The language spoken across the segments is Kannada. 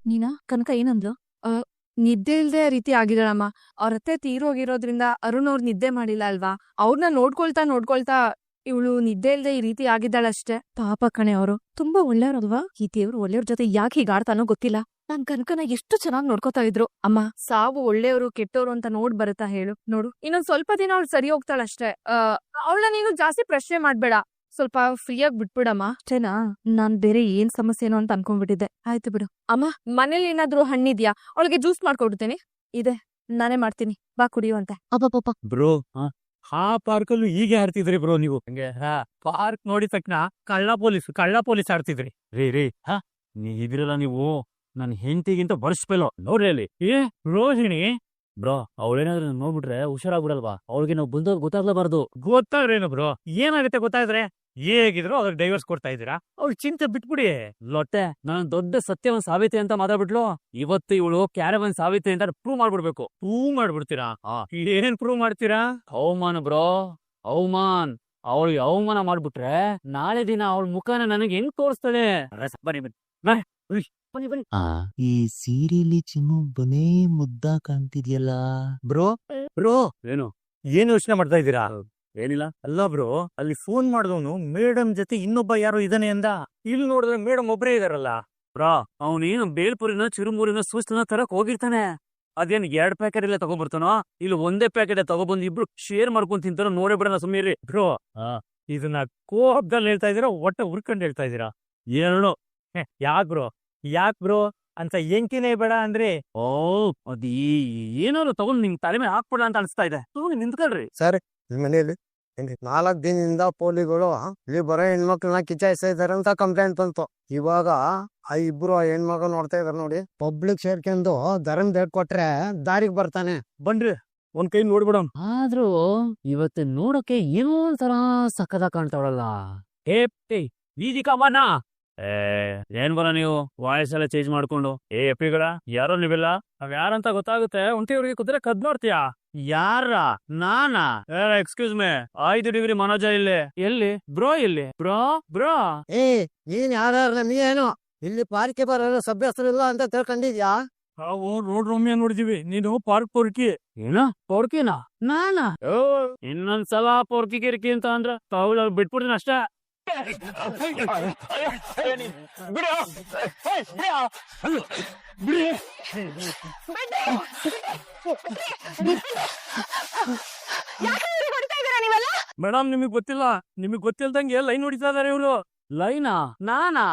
ನೀನಾ ಕನಕ ಏನಂದ್ಲು? ನಿದ್ದೆ ಇಲ್ದೆ ರೀತಿ ಆಗಿದಾಳಮ್ಮ. ಅವ್ರತ್ತೆ ತೀರೋಗಿರೋದ್ರಿಂದ ಅರುಣ್ ಅವ್ರು ನಿದ್ದೆ ಮಾಡಿಲ್ಲ ಅಲ್ವಾ, ಅವ್ರನ್ನ ನೋಡ್ಕೊಳ್ತಾ ಇವಳು ನಿದ್ದೆ ಇಲ್ದೆ ಈ ರೀತಿ ಆಗಿದ್ದಾಳಷ್ಟೇ. ಪಾಪ ಕಣೆ ಅವರು ತುಂಬಾ ಒಳ್ಳೆಯವ್ರಲ್ವಾ. ಈ ದೇವ್ರು ಒಳ್ಳೆಯವ್ರ ಜೊತೆ ಯಾಕೆ ಹೀಗಾಡ್ತಾನೋ ಗೊತ್ತಿಲ್ಲ. ನನ್ ಕನಕನ ಎಷ್ಟು ಚೆನ್ನಾಗ್ ನೋಡ್ಕೋತಾ ಇದ್ರು. ಅಮ್ಮ, ಸಾವು ಒಳ್ಳೆಯವರು ಕೆಟ್ಟವ್ರು ಅಂತ ನೋಡ್ ಬರುತ್ತಾ ಹೇಳು? ನೋಡು, ಇನ್ನೊಂದ್ ಸ್ವಲ್ಪ ದಿನ ಅವಳು ಸರಿ ಹೋಗ್ತಾಳಷ್ಟೇ. ಅವಳನ್ನ ನೀನು ಜಾಸ್ತಿ ಪ್ರಶ್ನೆ ಮಾಡ್ಬೇಡ, ಸ್ವಲ್ಪ ಫ್ರೀಯಾಗಿ ಬಿಟ್ಬಿಡಮ್ಮ, ಅಷ್ಟೇನಾ? ನಾನ್ ಬೇರೆ ಏನ್ ಸಮಸ್ಯೆನೋ ಅಂತ ಅನ್ಕೊಂಡ್ಬಿಟ್ಟಿದ್ದೆ. ಆಯ್ತು ಬಿಡು. ಅಮ್ಮ, ಮನೇಲಿ ಏನಾದ್ರೂ ಹಣ್ಣಿದ್ಯಾ? ಅವಳಿಗೆ ಜ್ಯೂಸ್ ಮಾಡ್ಕೊಡ್ತೀನಿ. ಇದೆ, ನಾನೇ ಮಾಡ್ತೀನಿ, ಬಾ ಕುಡಿಯುವಂತೆ. ಅಬ್ಬಪ್ಪ ಬ್ರೋ, ಆ ಪಾರ್ಕಲ್ಲೂ ಹೀಗೆ ಆಡ್ತಿದ್ರಿ ಬ್ರೋ ನೀವು? ಹಂಗೆ ಪಾರ್ಕ್ ನೋಡಿದ ತಕ್ಷಣ ಕಳ್ಳ ಪೊಲೀಸ್ ಆಡ್ತಿದ್ರಿ. ರೀ ಇದ್ರಲ್ಲ ನೀವು ನನ್ ಹೆಂಡತಿಗಿಂತ ಬರ್ಸ್ಪೆಲ್ಲೋ ನೋಡ್ರಿ ಅಲ್ಲಿ. ರೋಹಿಣಿ ಬ್ರೋ, ಅವಳೇನಾದ್ರೂ ನೋಡ್ಬಿಟ್ರೆ ಹುಷಾರಾಗ್ಬಿಡಲ್ವಾ? ಅವಳಿಗೆ ನಾವು ಬಂದವ್ರು ಗೊತ್ತಾಗ್ಲಬಾರ್ದು. ಗೊತ್ತಾದ್ರೇನು ಬ್ರೋ, ಏನಾಗುತ್ತೆ ಗೊತ್ತಾದ್ರೆ ಹೇಗಿದ್ರು ಅವ್ರಿಗೆ ಡೈವರ್ಸ್ ಕೊಡ್ತಾ ಇದ್ದೀರಾ? ಅವ್ಳು ಚಿಂತೆ ಬಿಟ್ಬಿಡಿ. ಲೊಟ್ಟೆ, ನಾನು ದೊಡ್ಡ ಸತ್ಯವನ್ ಸಾವಿತ್ರಿ ಅಂತ ಮಾತಾಡ್ಬಿಟ್ಲು. ಇವತ್ತು ಇವಳು ಕ್ಯಾರವನ್ ಸಾವಿತ್ರಿ ಅಂತ ಪ್ರೂವ್ ಮಾಡ್ಬಿಡ್ಬೇಕು. ಪ್ರೂವ್ ಮಾಡ್ಬಿಡ್ತೀರಾ? ಏನ್ ಪ್ರೂವ್ ಮಾಡ್ತೀರಾ? ಅವಮಾನ ಬ್ರೋ, ಅವಮಾನ್. ಅವಳಿಗೆ ಅವಮಾನ ಮಾಡ್ಬಿಟ್ರೆ ನಾಳೆ ದಿನ ಅವಳ ಮುಖನ ನನಗೆ ಹೆಂಗ್ ತೋರಿಸ್ತದೆ? ಬನ್ನಿ. ಈ ಸೀರೆಲಿ ಚಿನ್ನು ಬನೇ ಮುದ್ದ ಕಾಣ್ತಿದ್ಯಲ್ಲ ಬ್ರೋ. ಏನು ಯೋಚನೆ ಮಾಡ್ತಾ ಇದ್ದೀರಾ? ಏನಿಲ್ಲ. ಅಲ್ಲ ಬ್ರೋ, ಅಲ್ಲಿ ಫೋನ್ ಮಾಡಿದವನು ಮೇಡಮ್ ಜೊತೆ ಇನ್ನೊಬ್ಬ ಯಾರೋ ಇದಾನೆ ಅಂದ. ಇಲ್ಲಿ ನೋಡಿದ್ರೆ ಮೇಡಮ್ ಒಬ್ಬರೇ ಇದಾರಲ್ಲ. ಬ್ರಾ, ಅವನೇನು ಬೇಲ್ಪುರಿನ ಚಿರುಮೂರಿನ ಸೂಸ್ತನ ತರಕ್ ಹೋಗಿರ್ತಾನೆ. ಅದೇನ್ 2 ಪ್ಯಾಕೆಟ್ ಎಲ್ಲ ತಗೊಂಡ್ಬರ್ತಾನೋ, ಇಲ್ಲಿ ಒಂದೇ ಪ್ಯಾಕೆಟ್ ತಗೊಬಂದು ಇಬ್ರು ಶೇರ್ ಮಾಡ್ಕೊಂಡ್ ತಿಂತಾರೋ ನೋಡೇ ಬಿಡೋಣ ಸುಮ್ಮನೆ ಬ್ರೋ. ಇದನ್ನ ಕೋಪದಲ್ಲಿ ಹೇಳ್ತಾ ಇದೀರಾ, ಒಟ್ಟ ಹುರ್ಕೊಂಡು ಹೇಳ್ತಾ ಇದೀರಾ? ಎರಡು ಯಾಕ್ ಬ್ರೋ ಅಂತ ಎಂಕಿನೇ ಬೇಡ ಅಂದ್ರೆ? ಅದ್ ಏನಾದ್ರು ತಗೊಂಡ್ ನಿಮ್ ತಲೆ ಮೇಲೆ ಹಾಕ್ಬಿಡ ಅಂತ ಅನ್ಸ್ತಾ ಇದೆ. ನಿಂತ್ಕೊಳ್ರಿ ಸರ್. ಈ ಮನೆಯಲ್ಲಿ 4 ದಿನದಿಂದ ಪೊಲೀಸ್ಗಳು ಇಲ್ಲಿ ಬರೋ ಹೆಣ್ಮಕ್ಳನ್ನ ಕಿಚಾಯಿಸ್ತಾ ಇದಾರೆ ಅಂತ ಕಂಪ್ಲೇಂಟ್ ಬಂತು. ಇವಾಗ ಆ ಇಬ್ರು ಹೆಣ್ಮಕ್ಳು ನೋಡ್ತಾ ಇದಾರೆ ನೋಡಿ. ಪಬ್ಲಿಕ್ ಸೇರ್ಕೊಂಡು ಧರ್ಮ ಬೇಡ್ ಕೊಟ್ರೆ ದಾರಿಗೆ ಬರ್ತಾನೆ. ಬನ್ರಿ, ಒಂದ್ ಕೈ ನೋಡ್ಬಿಡೋಣ. ಆದ್ರೂ ಇವತ್ತು ನೋಡಕ್ಕೆ ಏನೋ ಒಂಥರ ಸಕ್ಕದ ಕಾಣ್ತಾವಳಲ್ಲ. ಈಜಿ ಕಮಾನ. ಏನ್ ಬರ ನೀವು ವಾಯ್ಸ್ ಎಲ್ಲ ಚೇಂಜ್ ಮಾಡ್ಕೊಂಡು? ಎಪಿಗಳ ಯಾರೋ ನೀವೆಲ್ಲ? ನಾವ್ ಯಾರಂತ ಗೊತ್ತಾಗುತ್ತೆ. ಒಂಟಿಯವ್ರಿಗೆ ಕುದ್ರೆ ಕದ್ ನೋಡ್ತೀಯಾ? ಯಾರ? ನಾನಾ? ಎಕ್ಸ್ಕ್ಯೂಸ್ ಮೇ, 5 ಡಿಗ್ರಿ ಮನೋಜ ಇಲ್ಲಿ. ಎಲ್ಲಿ ಬ್ರೋ? ಇಲ್ಲಿ ಬ್ರೋ ನೀನ್ ಯಾರು? ನೀನು ಇಲ್ಲಿ ಪಾರ್ಕೆ ಬರೋ ಸಭ್ಯಸ್ತ್ರ ಇಲ್ಲ ಅಂತ ತಿಳ್ಕೊಂಡಿದ್ಯಾ? ನಾವು ರೋಡ್ ರಮ್ಯ ನೋಡಿದೀವಿ, ನೀನು ಪಾರ್ಕ್ ಪೊರ್ಕಿ. ಏನ ಪೊರ್ಕಿನ? ನಾನಾ? ಇನ್ನೊಂದ್ಸಲ ಪೊರ್ಕಿ ಗಿರ್ಕಿ ಅಂತ ಅಂದ್ರ ತಾವು ಬಿಟ್ಬಿಡ್ತೀನಿ ಅಷ್ಟೇ. ಮೇಡಮ್, ನಿಮಗ್ ಗೊತ್ತಿಲ್ದಂಗೆ ಲೈನ್ ಹೊಡಿತಾ ಇದಾರೆ ಇವ್ರು. ಲೈನಾ? ನಾನಾ?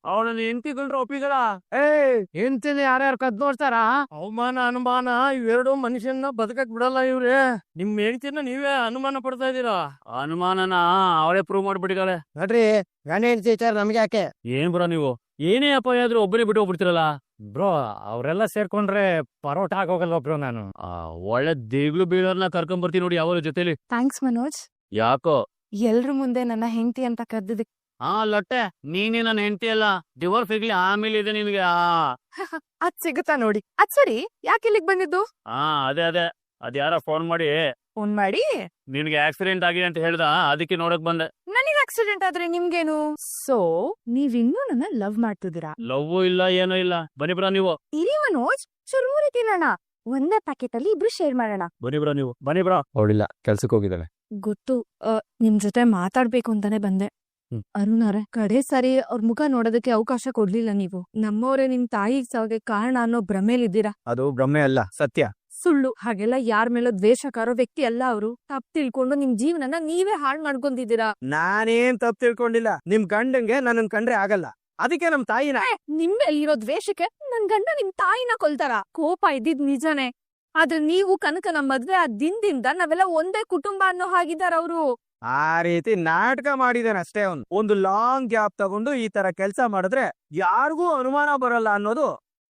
ಅವಳನ್ನ ಹೆಂಡತಿಗಳ್ರ ಒಪ್ಪಿಗಳ? ಹೆಂಡ್ತಿನ ಯಾರ್ಯಾರು ಕದ್ ನೋಡ್ತಾರ? ಅವಮಾನ ಅನುಮಾನ ಇವೆರಡು ಮನುಷ್ಯನ ಬದುಕಕ್ ಬಿಡಲ್ಲ ಇವ್ರೆ. ನಿಮ್ ಹೆಂಡತಿನ ನೀವೇ ಅನುಮಾನ ಪಡ್ತಾ ಇದೀರಾ. ಅನುಮಾನನ ಅವಳೇ ಪ್ರೂವ್ ಮಾಡ್ಬಿಟ್ಟಿದ್ದಾಳೆ. ನೋಡ್ರಿ, ಗಂಡ ಹೆಂಡ್ತಿ ವಿಚಾರ ನಮ್ಗೆ ಯಾಕೆ? ಏನ್ ಬ್ರೋ ನೀವು ಏನೇ ಅಪಾಯ ಆದ್ರೂ ಒಬ್ಬನೇ ಬಿಟ್ಟು ಹೋಗ್ಬಿಡ್ತಿರಲ್ಲ ಬ್ರೋ. ಅವರೆಲ್ಲ ಸೇರ್ಕೊಂಡ್ರೆ ಪರೋಟ ಆಗೋಗಲ್ವ ಬ್ರೋ? ನಾನು ಒಳ್ಳೆ ದೇಗ್ಲು ಬೀಳರ್ನ ಕರ್ಕೊಂಡ್ ಬರ್ತೀನಿ ನೋಡಿ ಅವರ ಜೊತೆಲಿ. ಥ್ಯಾಂಕ್ಸ್ ಮನೋಜ್. ಯಾಕೋ ಎಲ್ರ ಮುಂದೆ ನನ್ನ ಹೆಂಡತಿ ಅಂತ ಕರೆದಿದ್ದಕ್ಕೆ. ಲೊಟ್ಟೆ, ನೀನೇ ನನ್ನ ಹೆಂಡತಿ ಅಲ್ಲ. ಡಿವೋರ್ಸ್ ಸಿಗ್ಲಿ ಆಮೇಲೆ ಇದೆ ನಿನ್ಗೆ. ಅದ್ ಸಿಗುತ್ತಾ ನೋಡಿ. ಅದ್ ಸರಿ, ಯಾಕೆ ಇಲ್ಲಿಗೆ ಬಂದಿದ್ದು? ಅದೇ ಅದ್ ಯಾರ ಫೋನ್ ಮಾಡಿ ನಿನ್ಗೆ ಆಕ್ಸಿಡೆಂಟ್ ಆಗಿದೆ ಅಂತ ಹೇಳ್ದ, ಅದಕ್ಕೆ ನೋಡಕ್ ಬಂದೆ. ನನಗೆ ಆಕ್ಸಿಡೆಂಟ್ ಆದ್ರೆ ನಿಮ್ಗೇನು? ಸೊ ನೀವಿನ್ನೂ ನನ್ನ ಲವ್ ಮಾಡ್ತಿದ್ದೀರಾ? ಲವ್ ಇಲ್ಲ, ಏನೂ ಇಲ್ಲ. ಬನ್ನಿ ಬ್ರಾ ನೀವು. ಇರಿ ಮನೋಜ್, ಚುರುಮುರಿ ತಿನ್ನೋಣ. ಒಂದೇ ಪ್ಯಾಕೆಟ್ ಅಲ್ಲಿ ಇಬ್ರು ಶೇರ್ ಮಾಡೋಣ. ಬನ್ನಿ ಬ್ರಾ. ಅವಳಿಲ್ಲ, ಕೆಲ್ಸಕ್ಕೆ ಹೋಗಿದ್ದಾಳೆ. ಗೊತ್ತು. ನಿಮ್ ಜೊತೆ ಮಾತಾಡ್ಬೇಕು ಅಂತಾನೆ ಬಂದೆ. ಅರುಣಾರೆ, ಕಡೆ ಸಾರಿ ಅವ್ರ ಮುಖ ನೋಡೋದಕ್ಕೆ ಅವಕಾಶ ಕೊಡ್ಲಿಲ್ಲ ನೀವು. ನಮ್ಮವರೇ ನಿಮ್ ತಾಯಿಗ್ ಸಾವಿಗೆ ಕಾರಣ ಅನ್ನೋ ಭ್ರಮೇಲಿದ್ದೀರಾ. ಅದು ಭ್ರಮೆ ಅಲ್ಲ, ಸತ್ಯ. ಸುಳ್ಳು. ಹಾಗೆಲ್ಲ ಯಾರ ಮೇಲೋ ದ್ವೇಷ ಕಾರೋ ವ್ಯಕ್ತಿ ಅಲ್ಲ ಅವರು. ತಪ್ಪು ತಿಳ್ಕೊಂಡು ನಿಮ್ ಜೀವನನ ನೀವೇ ಹಾಳ್ ಮಾಡ್ಕೊಂಡಿದ್ದೀರಾ. ನಾನೇನ್ ತಪ್ಪು ತಿಳ್ಕೊಂಡಿಲ್ಲ. ನಿಮ್ ಗಂಡಂಗೆ ನನ್ನ ಕಂಡ್ರೆ ಆಗಲ್ಲ, ಅದಕ್ಕೆ ನಮ್ ತಾಯಿನ. ನಿಮ್ ಮೇಲಿರೋ ದ್ವೇಷಕ್ಕೆ ನನ್ ಗಂಡ ನಿಮ್ ತಾಯಿನ ಕೊಲ್ತಾರ? ಕೋಪ ಇದ್ದಿದ್ ನಿಜನೇ, ಆದ್ರೆ ನೀವು ಕನಕನ ಮದ್ವೆ ಆ ದಿನದಿಂದ ನಾವೆಲ್ಲ ಒಂದೇ ಕುಟುಂಬ ಅನ್ನೋ ಹಾಗಿದಾರ ಅವರು. ಆ ರೀತಿ ನಾಟಕ ಮಾಡಿದಾನೆ ಅಷ್ಟೇ. ಅವನು ಒಂದು ಲಾಂಗ್ ಗ್ಯಾಪ್ ತಗೊಂಡು ಈ ತರ ಕೆಲ್ಸ ಮಾಡಿದ್ರೆ ಯಾರಿಗೂ ಅನುಮಾನ ಬರಲ್ಲ ಅನ್ನೋದು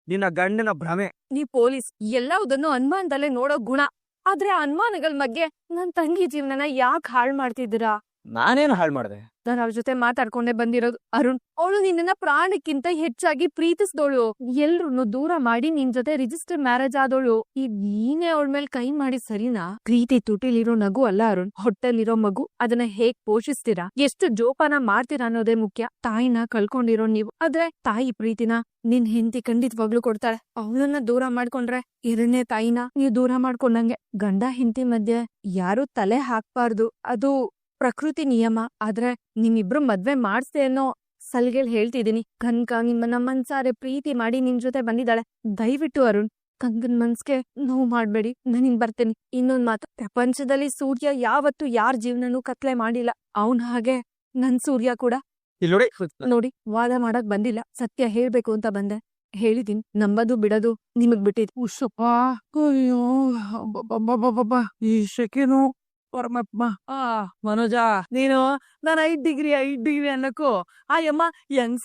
ನಿನ್ನ ಗಂಡನ ಭ್ರಮೆ. ನೀ ಪೊಲೀಸ್, ಎಲ್ಲವುದನ್ನು ಅನುಮಾನದಲ್ಲೇ ನೋಡೋ ಗುಣ. ಆದ್ರೆ ಆ ಅನುಮಾನಗಳ ಬಗ್ಗೆ ನನ್ ತಂಗಿ ಜೀವನನ ಯಾಕೆ ಹಾಳ್ ಮಾಡ್ತಿದ್ದೀರಾ? ನಾನೇನು ಹಾಳು ಮಾಡ್ದೆ? ನಾನು ಅವ್ರ ಜೊತೆ ಮಾತಾಡ್ಕೊಂಡೇ ಬಂದಿರೋದು. ಅರುಣ್, ಅವಳು ನಿನ್ನ ಪ್ರಾಣಕ್ಕಿಂತ ಹೆಚ್ಚಾಗಿ ಪ್ರೀತಿಸ್ದೋಳು. ಎಲ್ರು ದೂರ ಮಾಡಿ ನಿನ್ ಜೊತೆ ರಿಜಿಸ್ಟರ್ ಮ್ಯಾರೇಜ್ ಆದೋಳು. ಈಗ ನೀನೇ ಅವಳ ಮೇಲೆ ಕೈ ಮಾಡಿ ಸರಿನಾ? ಪ್ರೀತಿ ತುಟಿಲಿರೋ ನಗು ಅಲ್ಲ ಅರುಣ್, ಹೊಟ್ಟೆಲಿರೋ ಮಗು. ಅದನ್ನ ಹೇಗ್ ಪೋಷಿಸ್ತೀರಾ, ಎಷ್ಟು ಜೋಪಾನ ಮಾಡ್ತೀರಾ ಅನ್ನೋದೇ ಮುಖ್ಯ. ತಾಯಿನ ಕಳ್ಕೊಂಡಿರೋ ನೀವು, ಆದ್ರೆ ತಾಯಿ ಪ್ರೀತಿನ ನಿನ್ ಹೆಂಡತಿ ಖಂಡಿತವಾಗ್ಲೂ ಕೊಡ್ತಾಳೆ. ಅವಳನ್ನ ದೂರ ಮಾಡ್ಕೊಂಡ್ರೆ ಎರಡನೇ ತಾಯಿನ ನೀವು ದೂರ ಮಾಡ್ಕೊಂಡಂಗೆ. ಗಂಡ ಹೆಂಡತಿ ಮಧ್ಯೆ ಯಾರು ತಲೆ ಹಾಕ್ಬಾರ್ದು, ಅದು ಪ್ರಕೃತಿ ನಿಯಮ. ಆದ್ರೆ ನಿಮ್ಮಿಬ್ರು ಮದ್ವೆ ಮಾಡ್ಸ್ದೆ ಅನ್ನೋ ಸಲ್ಗೆಲ್ ಹೇಳ್ತಿದೀನಿ. ಕನ್ಕ ನಿಮ್ಮನ್ನ ಮನ್ಸಾರೆ ಪ್ರೀತಿ ಮಾಡಿ ನಿನ್ ಜೊತೆ ಬಂದಿದ್ದಾಳೆ. ದಯವಿಟ್ಟು ಅರುಣ್, ಕಂಗನ್ ಮನ್ಸ್ಗೆ ನೋವು ಮಾಡ್ಬೇಡಿ. ನಾನಿನ್ ಬರ್ತೇನೆ. ಇನ್ನೊಂದ್ ಮಾತು, ಪ್ರಪಂಚದಲ್ಲಿ ಸೂರ್ಯ ಯಾವತ್ತೂ ಯಾರ ಜೀವನನೂ ಕತ್ಲೆ ಮಾಡಿಲ್ಲ. ಅವನ್ ಹಾಗೆ ನನ್ ಸೂರ್ಯ ಕೂಡ. ಇಲ್ಲಿ ನೋಡಿ, ವಾದ ಮಾಡಕ್ ಬಂದಿಲ್ಲ, ಸತ್ಯ ಹೇಳ್ಬೇಕು ಅಂತ ಬಂದೆ. ಹೇಳಿದೀನಿ, ನಂಬದು ಬಿಡೋದು ನಿಮಗ್ ಬಿಟ್ಟಿದ್. ಉಷಪ್ಪ, ಅಯ್ಯೋ ಈ ಶೆಕೆನು ಪರಮಾತ್ಮ. ಮನೋಜ, ನೀನು ನಾನು 5 ಡಿಗ್ರಿ ಅನ್ನಕ್ಕೂ ಅಯ್ಯಮ್ಮ ಹೆಂಗ್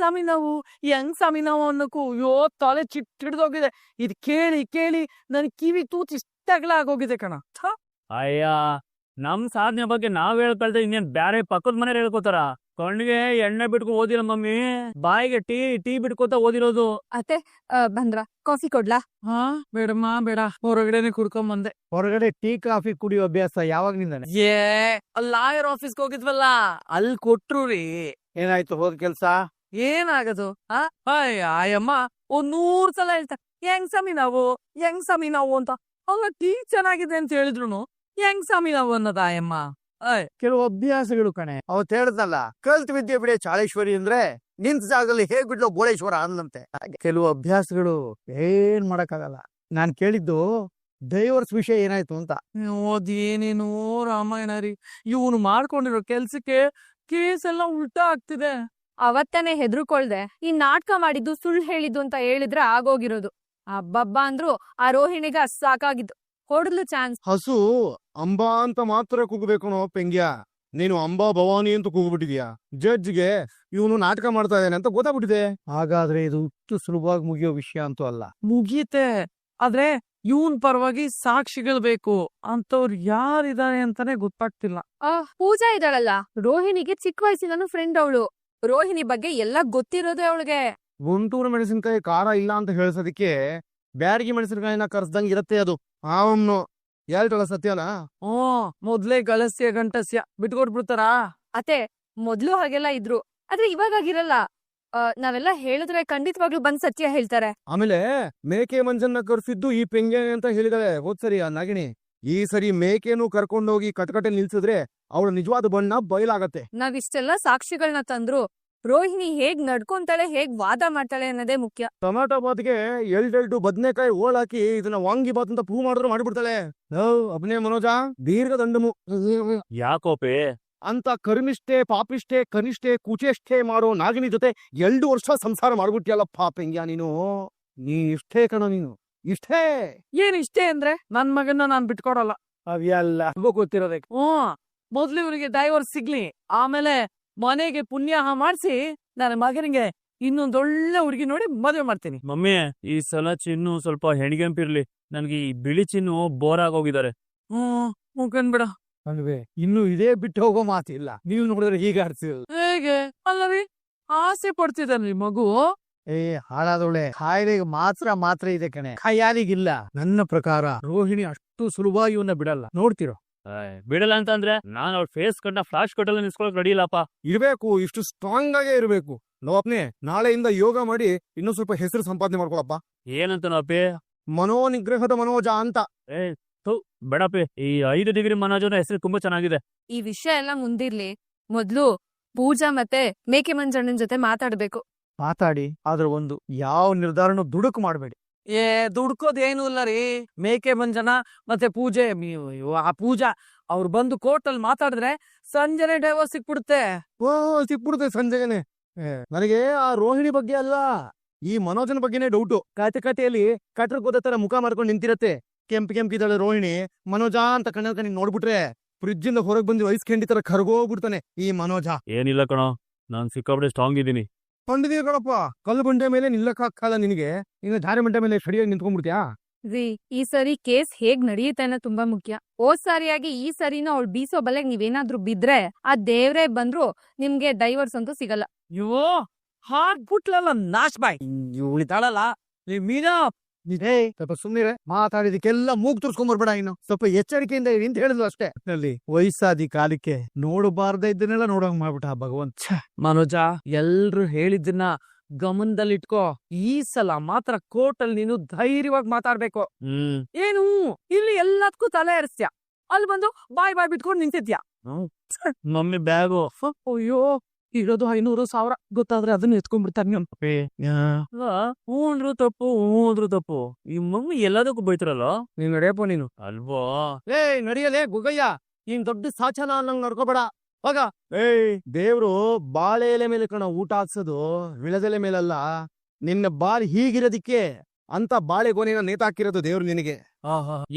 ಸ್ವಾಮಿ ನಾವು ಅನ್ನಕ್ಕೂ ಅಯ್ಯೋ ತಲೆ ಚಿಟ್ಟಿಡ್ದೋಗಿದೆ. ಇದು ಕೇಳಿ ಕೇಳಿ ನನ್ ಕಿವಿ ತೂತ್ ಇಷ್ಟಾಗ್ಲ ಆಗೋಗಿದೆ ಕಣ. ಅಯ್ಯ, ನಮ್ ಸಾಧನೆ ಬಗ್ಗೆ ನಾವ್ ಹೇಳ್ಕೊಳ್ತಾ ಇನ್ನೇನ್ ಬ್ಯಾರೆ ಪಕ್ಕದ ಮನೆ ಹೇಳ್ಕೊತಾರ? ಕಣ್ಣಿಗೆ ಎಣ್ಣೆ ಬಿಟ್ಕೊ ಓದಿಲ್ಲ ಮಮ್ಮಿ, ಬಾಯಿಗೆ ಟೀ ಬಿಟ್ಕೋತ ಓದಿರೋದು. ಅತ್ತೆ ಬಂದ್ರ, ಕಾಫಿ ಕೊಡ್ಲಾ? ಬೇಡಮ್ಮ ಬೇಡ, ಹೊರಗಡೆನೆ ಕುಡ್ಕೊಂಡ್ ಬಂದೆ. ಹೊರಗಡೆ ಟೀ ಕಾಫಿ ಕುಡಿಯೋ ಅಭ್ಯಾಸ ಯಾವಾಗ್ನಿಂದಾನೆ? ಲಾಯರ್ ಆಫೀಸ್ಗೆ ಹೋಗಿದ್ವಲ್ಲ, ಅಲ್ಲಿ ಕೊಟ್ರು ರೀ. ಏನಾಯ್ತು ಹೋದ ಕೆಲ್ಸ? ಏನಾಗದು? ಅಯ್ಯಮ್ಮ 100 ಸಲ ಹೇಳ್ತಾ ಹೆಂಗ್ ಸ್ವಾಮಿ ನಾವು ಅಂತ. ಅಲ್ಲ, ಟೀ ಚೆನ್ನಾಗಿದೆ ಅಂತ ಹೇಳಿದ್ರು ಹೆಂಗ್ ಸ್ವಾಮಿ ನಾವು ಅನ್ನೋದ ಅಯ್ಯಮ್ಮ. ಕೆಲವು ಅಭ್ಯಾಸಗಳು ಕಣೆ. ಅವತ್ ಹೇಳ್ದಲ್ಲ, ಕಲ್ತ್ ವಿದ್ಯೆ ಬಿಡೆ ಚಾಳೇಶ್ವರಿ ಅಂದ್ರೆ ನಿಂತ ಜಾಗದಲ್ಲಿ ಹೇಗ್ ಬಿಡ್ಲೋ ಬೋಳೇಶ್ವರ ಅಂದಂತೆ. ಕೆಲವು ಅಭ್ಯಾಸಗಳು ಏನ್ ಮಾಡಕ್ಕಾಗಲ್ಲ. ನಾನ್ ಕೇಳಿದ್ದು ಡೈವರ್ಸ್ ವಿಷಯ ಏನಾಯ್ತು ಅಂತ. ಅದೇನೇನೋ ರಾಮಾಯಣ ರೀ. ಇವನು ಮಾಡ್ಕೊಂಡಿರೋ ಕೆಲ್ಸಕ್ಕೆ ಕೇಸ್ ಎಲ್ಲ ಉಲ್ಟಾ ಆಗ್ತಿದೆ. ಅವತ್ತನೇ ಹೆದರ್ಕೊಳ್ದೆ ಈ ನಾಟಕ ಮಾಡಿದ್ದು ಸುಳ್ಳು ಹೇಳಿದ್ದು ಅಂತ ಹೇಳಿದ್ರೆ ಆಗೋಗಿರೋದು. ಅಬ್ಬಬ್ಬ ಅಂದ್ರು ಆ ರೋಹಿಣಿಗೆ ಸಾಕಾಗಿದ್ದು. ಹೊಡ್ಲು ಚಾನ್ಸ್. ಹಸು ಅಂಬಾ ಅಂತ ಮಾತ್ರ ಕೂಗಬೇಕು ಪೆಂಗ್ಯ. ನೀನು ಅಂಬಾ ಭವಾನಿ ಅಂತ ಕೂಗ್ಬಿಟ್ಟಿದ್ಯಾ. ಜಡ್ಜ್ಗೆ ಇವನು ನಾಟಕ ಮಾಡ್ತಾ ಇದ್ದಾನೆ ಅಂತ ಗೊತ್ತಾಗ್ಬಿಟ್ಟಿದೆ. ಹಾಗಾದ್ರೆ ಇದು ಇಷ್ಟು ಸುಲಭವಾಗಿ ಮುಗಿಯೋ ವಿಷಯ ಅಂತೂ ಅಲ್ಲ. ಮುಗೀತೆ, ಆದ್ರೆ ಇವನ್ ಪರವಾಗಿ ಸಾಕ್ಷಿಗಳು ಬೇಕು. ಅಂತವ್ರು ಯಾರಿದ್ದಾರೆ ಅಂತಾನೆ ಗೊತ್ತಾಗ್ತಿಲ್ಲ. ಪೂಜಾ ಇದ್ದಾಳಲ್ಲ, ರೋಹಿಣಿಗೆ ಚಿಕ್ಕ ವಯಸ್ಸಿನ ಫ್ರೆಂಡ್ ಅವಳು. ರೋಹಿಣಿ ಬಗ್ಗೆ ಎಲ್ಲ ಗೊತ್ತಿರೋದೇ ಅವಳಿಗೆ. ಗುಂಟೂರು ಮೆಣಸಿನ್ಕಾಯಿ ಖಾರ ಇಲ್ಲ ಅಂತ ಹೇಳ್ಸೋದಕ್ಕೆ ಬ್ಯಾಡಗಿ ಮೆಣಸಿನಕಾಯಿನ ಕರ್ಸ್ದಂಗ್ ಇರತ್ತೆ ಅದು. ಅವನು ಹೇಳ್ತಲ್ಲ ಸತ್ಯನಾ? ಮೊದ್ಲೇ ಗಲಸ್ಯ ಗಂಟಸ್ಯ ಬಿಟ್ಕೊಟ್ಬಿಡ್ತಾರ. ಅತ್ತೆ, ಮೊದ್ಲು ಹಾಗೆಲ್ಲ ಇದ್ರು, ಆದ್ರೆ ಇವಾಗಾಗಿರಲ್ಲ. ನಾವೆಲ್ಲ ಹೇಳಿದ್ರೆ ಖಂಡಿತವಾಗ್ಲೂ ಬಂದ್ ಸತ್ಯ ಹೇಳ್ತಾರೆ. ಆಮೇಲೆ ಮೇಕೆ ಮಂಜನ್ನ ಕರ್ಸಿದ್ದು ಈ ಪೆಂಗ್ಯ ಅಂತ ಹೇಳಿದಾಳೆ ಹೋದ್ಸರಿ ಆ ನಾಗಿಣಿ. ಈ ಸರಿ ಮೇಕೆನು ಕರ್ಕೊಂಡೋಗಿ ಕಟಕಟೆ ನಿಲ್ಸಿದ್ರೆ ಅವಳ ನಿಜವಾದ ಬಣ್ಣ ಬಯಲಾಗತ್ತೆ. ನಾವಿಷ್ಟೆಲ್ಲ ಸಾಕ್ಷಿಗಳನ್ನ ತಂದ್ರು ರೋಹಿಣಿ ಹೇಗ್ ನಡ್ಕೊಂತಾಳೆ, ಹೇಗ್ ವಾದ ಮಾಡ್ತಾಳೆ ಅನ್ನೋದೇ ಮುಖ್ಯ. ಟೊಮ್ಯಾಟೊ ಬಾತ್ಗೆ 2 ಬದ್ನೆಕಾಯಿ ಹಾಕಿ ಇದನ್ನ ವಾಂಗಿ ಬಾತ್ ಅಂತ ಪ್ರೂವ್ ಮಾಡಿದ್ರು ಮಾಡಿಬಿಡ್ತಾಳೆ. ಅಭಿನಯ ಮನೋಜ, ದೀರ್ಘ ದಂಡಮು. ಯಾಕೋಪೆ ಅಂತ ಕರ್ಮಿಷ್ಠೆ, ಪಾಪಿಷ್ಠೆ, ಕನಿಷ್ಠೆ, ಕುಚೇಷ್ಠೆ ಮಾಡೋ ನಾಗಿನಿ ಜೊತೆ 2 ವರ್ಷ ಸಂಸಾರ ಮಾಡ್ಬಿಟ್ಟಿಯಲ್ಲಪ್ಪ ಪೆಂಗ್ಯ ನೀನು. ನೀ ಇಷ್ಟೇ ಕಣ, ನೀನು ಇಷ್ಟೇ. ಏನ್ ಇಷ್ಟೇ ಅಂದ್ರೆ ನನ್ ಮಗನ್ನ ನಾನ್ ಬಿಟ್ಕೊಡಲ್ಲ. ಅವೆಲ್ಲ ಗೊತ್ತಿರೋದೇ. ಮೊದ್ಲು ಇವನಿಗೆ ಡೈವರ್ಸ್ ಸಿಗ್ಲಿ, ಆಮೇಲೆ ಮನೆಗೆ ಪುಣ್ಯಾಹ ಮಾಡ್ಸಿ ನನ್ನ ಮಗನಿಗೆ ಇನ್ನೊಂದೊಳ್ಳೆ ಹುಡುಗಿ ನೋಡಿ ಮದುವೆ ಮಾಡ್ತೀನಿ. ಮಮ್ಮಿ, ಈ ಸಲ ಚಿನ್ನು ಸ್ವಲ್ಪ ಹೆಣಿಗೆಂಪಿರ್ಲಿ. ನನ್ಗೆ ಈ ಬಿಳಿ ಚಿನ್ನು ಬೋರ್ ಆಗೋಗಿದ್ದಾರೆ. ಮುಖನ್ ಬಿಡ. ಅಲ್ವೇ, ಇನ್ನು ಇದೇ ಬಿಟ್ಟು ಹೋಗೋ ಮಾತಿಲ್ಲ. ನೀವು ನೋಡಿದ್ರೆ ಹೀಗೆ ಆಡ್ತೀವಿ. ಹೇಗೆ ಅಲ್ಲರಿ, ಆಸೆ ಪಡ್ತಿದ್ದಾನೆ ಮಗು. ಹಾಳಾದವಳೆ ಕಾಯಿಲೆಗೆ ಮಾತ್ರ ಇದೆ ಕಣೆ, ಖಯಾಲಿಗಿಲ್ಲ. ನನ್ನ ಪ್ರಕಾರ ರೋಹಿಣಿ ಅಷ್ಟು ಸುಲಭ ಇವನ್ನ ಬಿಡಲ್ಲ. ನೋಡ್ತಿರೋ. ಬಿಡಲ್ಲ ಅಂತಂದ್ರೆ ನಾನು ಅವ್ರ ಫೇಸ್ ಕಂಡ ಫ್ಲಾಶ್ ಕೊಟ್ಟಲ್ಲಿ ನಿಲ್ಸ್ಕೊಳಕ್ ರೆಡಿ ಇಲ್ಲಪ್ಪ. ಇರ್ಬೇಕು, ಇಷ್ಟು ಸ್ಟ್ರಾಂಗ್ ಆಗೇ ಇರ್ಬೇಕು. ನೋಪ್ನೆ ನಾಳೆಯಿಂದ ಯೋಗ ಮಾಡಿ ಇನ್ನೂ ಸ್ವಲ್ಪ ಹೆಸರು ಸಂಪಾದನೆ ಮಾಡ್ಕೊಳಪ್ಪ. ಏನಂತ ನೋಪಿ? ಮನೋನಿಗ್ರಹದ ಮನೋಜ ಅಂತ. ಬೇಡಪ್ಪಿ, ಈ 5 ಡಿಗ್ರಿ ಮನೋಜನ ಹೆಸರು ತುಂಬಾ ಚೆನ್ನಾಗಿದೆ. ಈ ವಿಷಯ ಎಲ್ಲ ಮುಂದಿರ್ಲಿ, ಮೊದ್ಲು ಪೂಜಾ ಮತ್ತೆ ಮೇಕೆ ಮಂಜಣ್ಣನ್ ಜೊತೆ ಮಾತಾಡ್ಬೇಕು. ಮಾತಾಡಿ, ಆದ್ರೆ ಒಂದು ಯಾವ ನಿರ್ಧಾರನೂ ದುಡುಕು ಮಾಡ್ಬೇಡಿ. ದುಡ್ಕೋದೇನು ಇಲ್ಲ ರೀ. ಮೇಕೆ ಮಂಜನ ಮತ್ತೆ ಪೂಜೆ, ಆ ಪೂಜಾ ಅವ್ರು ಬಂದು ಕೋರ್ಟ್ ಅಲ್ಲಿ ಮಾತಾಡಿದ್ರೆ ಸಂಜೆನೆ ಡೈವರ್ಸ್ ಸಿಕ್ಬಿಡುತ್ತೆ. ಸಿಕ್ಬಿಡುತ್ತೆ ಸಂಜೆನೆ. ನನಗೆ ಆ ರೋಹಿಣಿ ಬಗ್ಗೆ ಅಲ್ಲ, ಈ ಮನೋಜನ ಬಗ್ಗೆನೇ ಡೌಟು. ಕತೆಯಲ್ಲಿ ಕಟ್ರ ಹೋದ ತರ ಮುಖ ಮಾಡ್ಕೊಂಡು ನಿಂತಿರತ್ತೆ. ಕೆಂಪಿದ್ದಾಳೆ ರೋಹಿಣಿ. ಮನೋಜ ಅಂತ ಕಣ್ಣ ನೋಡ್ಬಿಟ್ರೆ ಫ್ರಿಜ್ ಇಂದ ಹೊರಗೆ ಬಂದು ಐಸ್ ಕ್ಯಾಂಡಿ ತರ ಕರ್ಗೋಗ್ಬಿಡ್ತಾನೆ ಈ ಮನೋಜ. ಏನಿಲ್ಲ ಕಣೋ, ನಾನ್ ಸಿಕ್ಕಾಬಿಟ್ಟೆ ಸ್ಟ್ರಾಂಗ್ ಇದ್ದೀನಿ. ಕಂಡಿದೀಯ ಕಣಪ್ಪ, ಕಲ್ಲು ಬಂಡೆ ಮೇಲೆ ನಿಲ್ಲಕ್ಕಾಗಲ್ಲ ನಿನಗೆ. ಇನ್ನು ಧಾರೆ ಬಂಡೆ ಮೇಲೆ ಸ್ಟಡಿಯಾಗಿ ನಿಂತ್ಕೊಂಡ್ಬಿಡ್ತೀಯಾ? ರೀ ಈ ಸರಿ ಕೇಸ್ ಹೇಗ್ ನಡೆಯುತ್ತೆ ಅನ್ನೋ ತುಂಬಾ ಮುಖ್ಯ. ಹೋದ್ ಸಾರಿಯಾಗಿ ಈ ಸರಿನೂ ಅವಳು ಬೀಸೋ ಬಲೆಗ್ ನೀವೇನಾದ್ರೂ ಬಿದ್ರೆ ಆ ದೇವ್ರೇ ಬಂದ್ರು ನಿಮ್ಗೆ ಡೈವರ್ಸ್ ಅಂತೂ ಸಿಗಲ್ಲ. ಅಯ್ಯೋ ಹಾಕ್ಬಿಟ್ಲಲ್ಲ ನಾಶ್ ಬಾಯ್ ಉಳಿತಾಳಲ್ಲ ಮೀನಾ. ಸ್ವಲ್ಪ ಸುಮ್ಮನೆ ಮಾತಾಡಿದಕ್ಕೆಲ್ಲ ಮೂಗ್ ತುರ್ಸ್ಕೊಂಬರ್ಬೇಡ. ಇನ್ನು ಸ್ವಲ್ಪ ಎಚ್ಚರಿಕೆಯಿಂದ ಇರಿ ಅಂತ ಹೇಳಿದ್ಲು ಅಷ್ಟೇ. ಅಲ್ಲಿ ವಯಸ್ಸಾದಿ ಕಾಲಕ್ಕೆ ನೋಡಬಾರ್ದ ಇದ್ದನ್ನೆಲ್ಲ ನೋಡಂಗ್ ಮಾಡ್ಬಿಟ್ಟ ಭಗವಂತ. ಮನೋಜ, ಎಲ್ರು ಹೇಳಿದ್ದನ್ನ ಗಮನದಲ್ಲಿಟ್ಕೋ. ಈ ಸಲ ಮಾತ್ರ ಕೋರ್ಟ್ ಅಲ್ಲಿ ನೀನು ಧೈರ್ಯವಾಗಿ ಮಾತಾಡ್ಬೇಕು. ಏನು ಇಲ್ಲಿ ಎಲ್ಲದಕ್ಕೂ ತಲೆ ಎರಿಸ್ತ್ಯಾ, ಅಲ್ಲಿ ಬಂದು ಬಾಯ್ ಬಿಟ್ಕೊಂಡು ನಿಂತಿದ್ಯಾ. Mummy bag. ಅಯ್ಯೋ, ಇರೋದು 500,000 ಗೊತ್ತಾದ್ರೆ ಅದನ್ನ ಎತ್ಕೊಂಡ್ಬಿಡ್ತಾರೆ. ಹೂಂದ್ರು ತಪ್ಪು ಈ ಮಮ್ಮಿ ಎಲ್ಲದಕ್ಕೂ ಬೈತಾರಲ್ಲ. ನೀನ್ ನಡೆಯಪ್ಪ ನೀನು. ಅಲ್ವಾ ನಡಿಯಲೇ ಗುಗಯ್ಯ, ನೀನ್ ದೊಡ್ಡ ಸಾಚನ ಅನ್ನಂಗ್ ನಡ್ಕೋಬೇಡ. ಹೋಗ. ದೇವ್ರು ಬಾಳೆ ಎಲೆ ಮೇಲೆ ಕಣ ಊಟ ಹಾಕ್ಸೋದು, ವಿಳದೆಲೆ ಮೇಲಲ್ಲ. ನಿನ್ನ ಬಾಲ್ ಹೀಗಿರೋದಿಕ್ಕೆ ಅಂತ ಬಾಳೆಗೊನೆನ ನೇತಾಕಿರೋದು ದೇವ್ರು ನಿನಗೆ.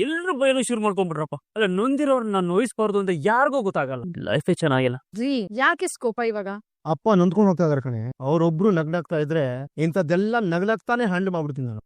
ಎಲ್ರು ಬೈಲು ಶುರು ಮಾಡ್ಕೊಂಡ್ಬಿಟ್ರಪ್ಪ. ಅಲ್ಲ ನೊಂದಿರೋರ್ನ ನೋಯಿಸ್ಬಾರ್ದು ಅಂತ ಯಾರಿಗೂ ಗೊತ್ತಾಗಲ್ಲ. ಲೈಫೇ ಚೆನ್ನಾಗಿಲ್ಲ. ರೀ ಯಾಕೆ ಸ್ಕೋಪ ಇವಾಗ? ಅಪ್ಪ ನೊಂದ್ಕೊಂಡ್ ಹೋಗ್ತಾ ಇದಾರೆ ಕಣೆ. ಅವ್ರೊಬ್ರು ನಗ್ನಾಗ್ತಾ ಇದ್ರೆ ಇಂಥದ್ದೆಲ್ಲ ನಗ್ಲಾಗ್ತಾನೆ ಹ್ಯಾಂಡಲ್ ಮಾಡ್ಬಿಡ್ತೀನಿ ನಾನು.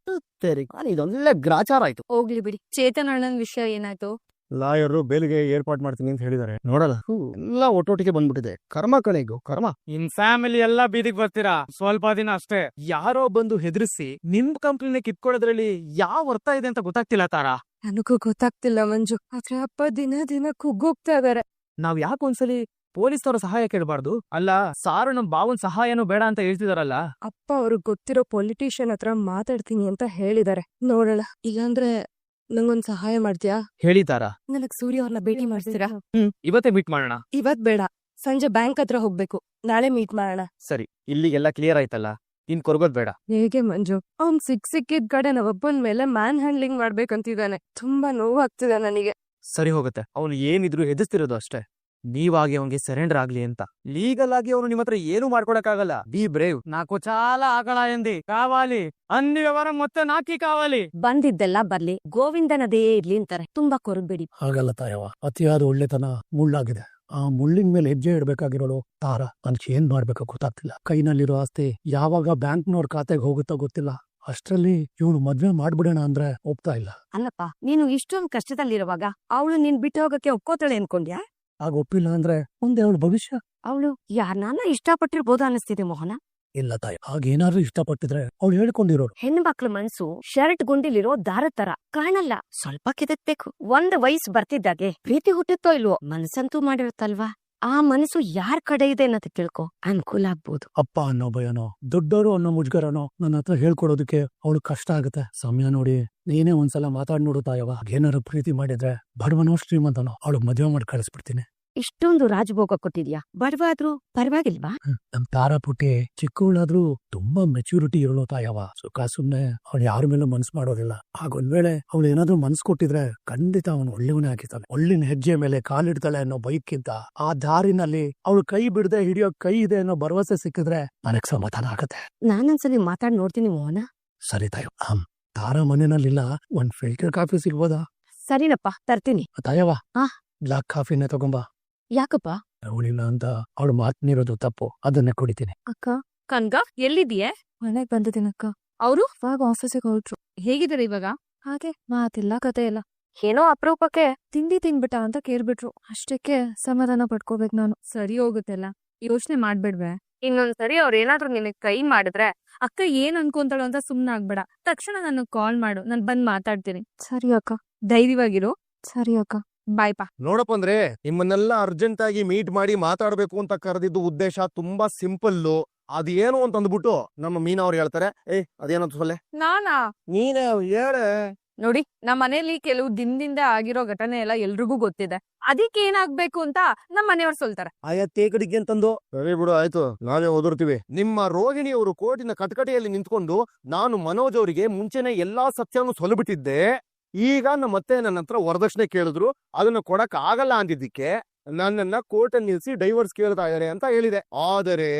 ಇದೊಳ್ಳೆ ಗ್ರಾಚಾರ ಆಯ್ತು. ಹೋಗ್ಲಿ ಬಿಡಿ. ಚೇತನ್ ಅಣ್ಣನ್ ವಿಷಯ ಏನಾಯ್ತು? ಲಾಯರ್ ಬೇಲಿಗೆ ಏರ್ಪಾಟ್ ಮಾಡ್ತೀನಿ ಅಂತ ಹೇಳಿದಾರೆ. ನೋಡಲ್ಲ, ಎಲ್ಲ ಒಟ್ಟೊಟ್ಟಿಗೆ ಬಂದ್ಬಿಟ್ಟಿದೆ. ಕರ್ಮ ಕಣೆಗೂ ಕರ್ಮ. ಇನ್ ಫ್ಯಾಮಿಲಿ ಎಲ್ಲಾ ಬೀದಿಗೆ ಬರ್ತೀರಾ, ಸ್ವಲ್ಪ ದಿನ ಅಷ್ಟೇ. ಯಾರೋ ಬಂದು ಹೆದರ್ಸಿ ನಿಮ್ ಕಂಪ್ನಿನ ಕಿತ್ಕೊಳ್ಳೋದ್ರಲ್ಲಿ ಯಾವ ಅರ್ಥ ಇದೆ ಅಂತ ಗೊತ್ತಾಗ್ತಿಲ್ಲ ತಾರಾ. ನನಗೂ ಗೊತ್ತಾಗ್ತಿಲ್ಲ ಮಂಜು. ಆದ್ರೆ ಅಪ್ಪ ದಿನ ಕುಗ್ಗೋಗ್ತಾ ಇದಾರೆ. ನಾವ್ ಯಾಕೆ ಒಂದ್ಸಲಿ ಪೊಲೀಸ್ನವರ ಸಹಾಯ ಕೇಳಬಾರ್ದು? ಅಲ್ಲ, ಸಾರು ನಮ್ ಬಾವನ್ ಸಹಾಯನೂ ಬೇಡ ಅಂತ ಹೇಳ್ತಿದಾರಲ್ಲ. ಅಪ್ಪ ಅವ್ರಿಗೆ ಗೊತ್ತಿರೋ ಪೊಲಿಟಿಷಿಯನ್ ಹತ್ರ ಮಾತಾಡ್ತೀನಿ ಅಂತ ಹೇಳಿದಾರೆ. ನೋಡೋಣ. ಇಲ್ಲಾಂದ್ರೆ ನಂಗೊಂದ್ ಸಹಾಯ ಮಾಡ್ತೀಯಾ? ಹೇಳಿದಾರ? ನನಗ್ ಸೂರ್ಯ ಅವ್ರನ್ನ ಭೇಟಿ ಮಾಡ್ತೀರಾ? ಇವತ್ತೇ ಮೀಟ್ ಮಾಡೋಣ. ಇವತ್ ಬೇಡ, ಸಂಜೆ ಬ್ಯಾಂಕ್ ಹತ್ರ ಹೋಗ್ಬೇಕು. ನಾಳೆ ಮೀಟ್ ಮಾಡೋಣ. ಸರಿ, ಇಲ್ಲಿಗೆಲ್ಲ ಕ್ಲಿಯರ್ ಆಯ್ತಲ್ಲ, ಇನ್ ಕೊರಗೋದ್ ಬೇಡ. ಹೇಗೆ ಮಂಜು? ಅವ್ನ್ ಸಿಕ್ಕಿದ್ ಕಡೆ ನಾವೊಬ್ಬನ್ ಮೇಲೆ ಮ್ಯಾನ್ ಹ್ಯಾಂಡ್ಲಿಂಗ್ ಮಾಡ್ಬೇಕಂತಿದ್ದಾನೆ. ತುಂಬಾ ನೋವಾಗ್ತಿದೆ ನನಗೆ. ಸರಿ ಹೋಗುತ್ತೆ, ಅವನು ಏನಿದ್ರು ಹೆದರ್ಸ್ತಿರೋದು ಅಷ್ಟೇ. ನೀವಾಗಿ ಅವನ್ಗೆ ಸರೆಂಡರ್ ಆಗ್ಲಿ ಅಂತ. ಲೀಗಲ್ ಆಗಿ ಅವನು ನಿಮ್ಮ ಹತ್ರ ಏನು ಮಾಡ್ಕೊಡಕ್ಕಾಗಲ್ಲ. Be brave. ನಾಕು ಚಾಲ ಆಕಳ ಎಂದಿ ಕಾವಾಲಿ ಅన్ని ವ್ಯವಹಾರ ಮತ್ತೆ ನಾಕಿ ಕಾವಾಲಿ. ಬಂದಿದ್ದೆಲ್ಲ ಬರ್ಲಿ, ಗೋವಿಂದನದೇ ಇರ್ಲಿ ಅಂತಾರೆ. ತುಂಬಾ ಕೊರಗ್ಬೇಡಿ. ಹಾಗಲ್ಲ ತಾಯವ್ವ, ಅತಿಯಾದ ಒಳ್ಳೆತನ ಮುಳ್ಳಾಗಿದೆ. ಆ ಮುಳ್ಳಿನ ಮೇಲೆ ಹೆಜ್ಜೆ ಇಡ್ಬೇಕಾಗಿರೋಳು ತಾರ. ನನ್ಗೆ ಏನ್ ಮಾಡ್ಬೇಕೋ ಗೊತ್ತಾಗ್ತಿಲ್ಲ. ಕೈನಲ್ಲಿರೋ ಆಸ್ತಿ ಯಾವಾಗ ಬ್ಯಾಂಕ್ನವ್ರ ಖಾತೆಗೆ ಹೋಗುತ್ತೋ ಗೊತ್ತಿಲ್ಲ. ಅಷ್ಟ್ರಲ್ಲಿ ಇವನು ಮದ್ವೆ ಮಾಡ್ಬಿಡೋಣ ಅಂದ್ರೆ ಒಪ್ತಾ ಇಲ್ಲ. ಅಲ್ಲಪ್ಪ, ನೀನು ಇಷ್ಟೊಂದು ಕಷ್ಟದಲ್ಲಿರುವಾಗ ಅವಳು ನಿನ್ ಬಿಟ್ಟು ಹೋಗಕ್ಕೆ ಒಪ್ಕೋತಾಳೆ ಅನ್ಕೊಂಡ್ಯಾ? ಆಗ ಒಪ್ಪಿಲ್ಲ ಅಂದ್ರೆ ಮುಂದೆ ಅವಳ ಭವಿಷ್ಯ. ಅವಳು ಯಾರನ್ನ ಇಷ್ಟಪಟ್ಟಿರ್ಬೋದು ಅನಿಸ್ತಿದೆ ಮೋಹನ. ಇಲ್ಲ ತಾಯಿ, ಹಾಗೇನಾದ್ರೂ ಇಷ್ಟಪಟ್ಟಿದ್ರೆ ಅವಳು ಹೇಳ್ಕೊಂಡಿರೋರು. ಹೆಣ್ಣು ಮಕ್ಳ ಮನ್ಸು ಶರ್ಟ್ ಗುಂಡಿಲಿರೋ ದಾರ ತರ ಕಾಣಲ್ಲ, ಸ್ವಲ್ಪ ಕಿದಕ್ಬೇಕು. ಒಂದ್ ವಯಸ್ಸು ಬರ್ತಿದ್ದಾಗೆ ಪ್ರೀತಿ ಹುಟ್ಟುತ್ತೋ ಇಲ್ವೋ, ಮನ್ಸಂತೂ ಮಾಡಿರುತ್ತಲ್ವಾ. ಆ ಮನಸ್ಸು ಯಾರ್ ಕಡೆ ಇದೆ ಅನ್ನೋದು ತಿಳ್ಕೊ, ಅನುಕೂಲ ಆಗ್ಬೋದು. ಅಪ್ಪ ಅನ್ನೋ ಭಯನೋ, ದೊಡ್ಡವರು ಅನ್ನೋ ಮುಜುಗರನೋ ನನ್ನ ಹತ್ರ ಹೇಳ್ಕೊಡೋದಕ್ಕೆ ಅವಳು ಕಷ್ಟ ಆಗುತ್ತೆ. ಸಮಯ ನೋಡಿ ನೀನೇ ಒಂದ್ಸಲ ಮಾತಾಡ್ ನೋಡು ತಾಯವ್ವ. ಏನಾರು ಪ್ರೀತಿ ಮಾಡಿದ್ರೆ ಬಡವನೋ ಶ್ರೀಮಂತನೋ ಅವಳು ಮದುವೆ ಮಾಡಿ ಕಳಿಸ್ಬಿಡ್ತೀನಿ. ಇಷ್ಟೊಂದು ರಾಜಭೋಗ ಕೊಟ್ಟಿದ್ಯಾ, ಬಡವಾದ್ರೂ ಪರವಾಗಿಲ್ವಾ? ನಮ್ ತಾರಾ ಪುಟ್ಟಿ ಚಿಕ್ಕವಳಾದ್ರೂ ತುಂಬಾ ಮೆಚುರಿಟಿ ಇರೋಳು ತಾಯವ್ವ. ಸುಖ ಸುಮ್ನೆ ಅವಳು ಯಾರ ಮೇಲೂ ಮನ್ಸ್ ಮಾಡೋದಿಲ್ಲ. ಹಾಗೊಂದ್ ವೇಳೆ ಅವಳು ಏನಾದ್ರೂ ಮನ್ಸ್ ಕೊಟ್ಟಿದ್ರೆ ಖಂಡಿತ ಅವನು ಒಳ್ಳೆಯವನೇ ಆಗಿರ್ತಾನೆ. ಒಳ್ಳಿನ ಹೆಜ್ಜೆ ಮೇಲೆ ಕಾಲಿಡ್ತಾಳೆ ಅನ್ನೋ ಬೈಕ್ಕಿಂತ ಆ ದಾರಿನಲ್ಲಿ ಅವಳು ಕೈ ಬಿಡದೆ ಹಿಡಿಯೋ ಕೈ ಇದೆ ಅನ್ನೋ ಭರವಸೆ ಸಿಕ್ಕಿದ್ರೆ ನನಗ್ ಸಮಾಧಾನ ಆಗತ್ತೆ. ನಾನೊಂದ್ಸಲಿ ಮಾತಾಡ್ ನೋಡ್ತೀನಿ ಮೋಹನ. ಸರಿ ತಾಯವ್ವ. ತಾರಾ ಮನೆಯಲ್ಲಿಲ್ಲ, ಒಂದ್ ಫಿಲ್ಟರ್ ಕಾಫಿ ಸಿಗ್ಬೋದಾ? ಸರಿನಪ್ಪ, ತರ್ತೀನಿ. ತಾಯವ್ವ, ಆ? ಬ್ಲಾಕ್ ಕಾಫಿನೇ ತಗೊಂಬಾ. ಯಾಕಪ್ಪ? ಅವಳಿಲ್ಲ ಅಂತ ಅವಳು ಮಾತನಿರೋದು ತಪ್ಪು, ಅದನ್ನೇ ಕುಡಿತೀನಿ. ಅಕ್ಕ, ಕನ್ಗ ಎಲ್ಲಿದೀಯೆ? ಮನೆಗ್ ಬಂದಿದ್ದೀನಕ್ಕ. ಅವರು ಇವಾಗ ಆಫೀಸಿಗೆ ಹೊರಟ್ರು. ಹೇಗಿದ್ದಾರೆ ಇವಾಗ? ಹಾಗೆ ಮಾತಿಲ್ಲ ಕತೆ ಇಲ್ಲ. ಏನೋ ಅಪರೂಪಕ್ಕೆ ತಿಂಡಿ ತಿನ್ಬಿಟ್ಟ ಅಂತ ಕೇಳ್ಬಿಟ್ರು. ಅಷ್ಟಕ್ಕೆ ಸಮಾಧಾನ ಪಡ್ಕೋಬೇಕು ನಾನು. ಸರಿ ಹೋಗುತ್ತೆಲ್ಲ, ಯೋಚನೆ ಮಾಡ್ಬಿಡ್ವೆ. ಇನ್ನೊಂದ್ಸರಿ ಅವ್ರ ಏನಾದ್ರು ನಿನಗ್ ಕೈ ಮಾಡಿದ್ರೆ ಅಕ್ಕ ಏನ್ ಅನ್ಕೊಂತಾಳು ಅಂತ ಸುಮ್ನೆ ಆಗ್ಬೇಡ. ತಕ್ಷಣ ನನಗ್ ಕಾಲ್ ಮಾಡು, ನಾನ್ ಬಂದ್ ಮಾತಾಡ್ತೀನಿ. ಸರಿ ಅಕ್ಕ, ಧೈರ್ಯವಾಗಿರು. ಸರಿ ಅಕ್ಕ, ಬಾಯ್ ಪಾ. ನೋಡಪ್ಪ ಅಂದ್ರೆ ನಿಮ್ಮನ್ನೆಲ್ಲ ಅರ್ಜೆಂಟ್ ಆಗಿ ಮೀಟ್ ಮಾಡಿ ಮಾತಾಡ್ಬೇಕು ಅಂತ ಕರೆದಿದ್ದು ಉದ್ದೇಶ ತುಂಬಾ ಸಿಂಪಲ್ಲು. ಅದೇನು ಅಂತ ಅಂದ್ಬಿಟ್ಟು ನಮ್ಮ ಮೀನಾ ಅವ್ರು ಹೇಳ್ತಾರೆ, ಅದೇನಂತ ಸೊಲ್ಲೆ ನಾನಾ? ನೀನೇ ಹೇಳೆ. ನೋಡಿ, ನಮ್ಮ ಮನೇಲಿ ಕೆಲವು ದಿನದಿಂದ ಆಗಿರೋ ಘಟನೆ ಎಲ್ಲ ಎಲ್ರಿಗೂ ಗೊತ್ತಿದೆ. ಅದಕ್ಕೆ ಏನಾಗ್ಬೇಕು ಅಂತ ನಮ್ಮ ಮನೆಯವ್ರು ಸೊಲ್ತಾರೆ. ಆಯಾ ತೇಕಡಿಗೆ ಅಂತಂದು. ಸರಿ ಬಿಡು, ಆಯ್ತು, ನಾವೇ ಓದಿರ್ತೀವಿ. ನಿಮ್ಮ ರೋಹಿಣಿಯವರು ಕೋರ್ಟಿನ ಕಟಕಟೆಯಲ್ಲಿ ನಿಂತ್ಕೊಂಡು ನಾನು ಮನೋಜ್ ಅವರಿಗೆ ಮುಂಚೆನೆ ಎಲ್ಲಾ ಸತ್ಯವನ್ನು ಸೊಲಬಿಟ್ಟಿದ್ದೆ. ಈಗ ನಮ್ಮತ್ತೆ ನನ್ನ ಹತ್ರ ವರದಕ್ಷಿಣೆ ಕೇಳಿದ್ರು, ಅದನ್ನ ಕೊಡಕ್ ಆಗಲ್ಲ ಅಂದಿದ್ದಕ್ಕೆ ನನ್ನನ್ನ ಕೋರ್ಟ್ ಅಲ್ಲಿ ನಿಲ್ಸಿ ಡೈವರ್ಸ್ ಕೇಳ್ತಾ ಇದಾರೆ ಅಂತ ಹೇಳಿದೆ. ಆದರೆ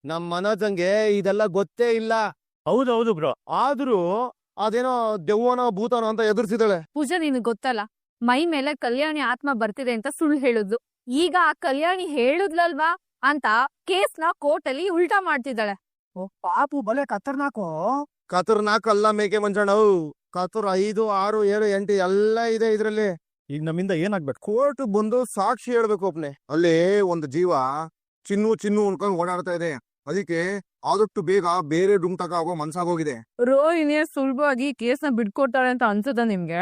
ನಮ್ ಮನೋಜಂಗೆ ಇದೆಲ್ಲ ಗೊತ್ತೇ ಇಲ್ಲ. ಹೌದೌದು ಬ್ರೋ. ಆದ್ರೂ ಅದೇನೋ ದೆವ್ವನೋ ಭೂತನೋ ಅಂತ ಎದುರಿಸಿದಾಳೆ. ಪೂಜಾ, ನಿನಗ್ ಗೊತ್ತಲ್ಲ, ಮೈ ಮೇಲೆ ಕಲ್ಯಾಣಿ ಆತ್ಮ ಬರ್ತಿದೆ ಅಂತ ಸುಳ್ಳು ಹೇಳಿದ್ಲು. ಈಗ ಆ ಕಲ್ಯಾಣಿ ಹೇಳುದ್ಲಲ್ವಾ ಅಂತ ಕೇಸ್ನ ಕೋರ್ಟ್ ಅಲ್ಲಿ ಉಲ್ಟಾ ಮಾಡ್ತಿದ್ದಾಳೆ. ಪಾಪು ಬಲೆ ಕತ್ತರ್ನಾಕೋ. ಕತರ್ನಾಕ್ ಅಲ್ಲ ಮೇಕೆ ಮಂಜಣ್ಣ, ಕತ್ತೂರ್ 5, 6, 7, 8 ಎಲ್ಲ ಇದೆ ಇದ್ರಲ್ಲಿ. ಈಗ ನಮ್ಮಿಂದ ಏನಾಗ್ಬೇಕು? ಕೋರ್ಟ್ ಬಂದು ಸಾಕ್ಷಿ ಹೇಳ್ಬೇಕು ಒಬ್ನೇ. ಅಲ್ಲಿ ಒಂದು ಜೀವ ಚಿನ್ನು ಅನ್ಕೊಂಡು ಓಡಾಡ್ತಾ ಇದೆ. ಅದಕ್ಕೆ ಆದಷ್ಟು ಬೇಗ ಬೇರೆ ಡುಮ್ ತಕ ಆಗೋ ಮನ್ಸಾಗೋಗಿದೆ. ರೋಹಿಣಿ ಸುಲಭವಾಗಿ ಕೇಸ್ನ ಬಿಟ್ಕೊಡ್ತಾರೆ ಅಂತ ಅನ್ಸುತ್ತ ನಿಮ್ಗೆ?